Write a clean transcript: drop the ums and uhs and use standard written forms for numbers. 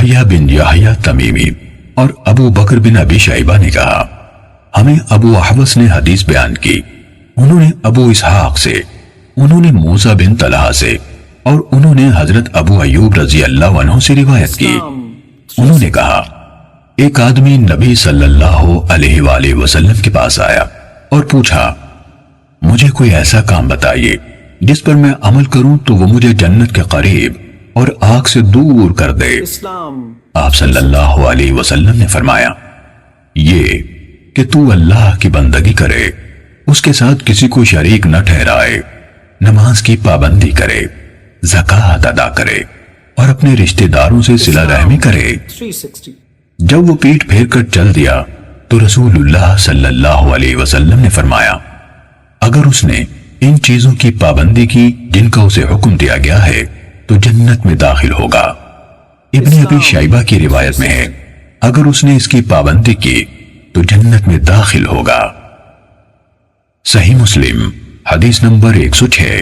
یحییٰ بن یحییٰ تمیمی اور ابو بکر بن ابی شیبہ نے کہا ہمیں ابو احوص نے حدیث بیان کی، انہوں نے ابو اسحاق سے، انہوں نے موسیٰ بن طلحہ سے اور انہوں نے حضرت ابو ایوب رضی اللہ عنہ سے روایت کی۔ انہوں نے کہا ایک آدمی نبی صلی اللہ علیہ وآلہ وسلم کے پاس آیا اور پوچھا مجھے کوئی ایسا کام بتائیے جس پر میں عمل کروں تو وہ مجھے جنت کے قریب اور آگ سے دور کر دے۔ آپ صلی اللہ علیہ وسلم نے فرمایا یہ کہ تو اللہ کی بندگی کرے، اس کے ساتھ کسی کو شریک نہ ٹھہرائے، نماز کی پابندی کرے، زکوٰۃ ادا کرے اور اپنے رشتہ داروں سے صلہ رحمی کرے۔ جب وہ پیٹھ پھیر کر چل دیا تو رسول اللہ صلی اللہ علیہ وسلم نے فرمایا اگر اس نے ان چیزوں کی پابندی کی جن کا اسے حکم دیا گیا ہے تو جنت میں داخل ہوگا۔ ابن ابی شیبہ کی روایت میں ہے اگر اس نے اس کی پابندی کی تو جنت میں داخل ہوگا۔ صحیح مسلم حدیث نمبر 106۔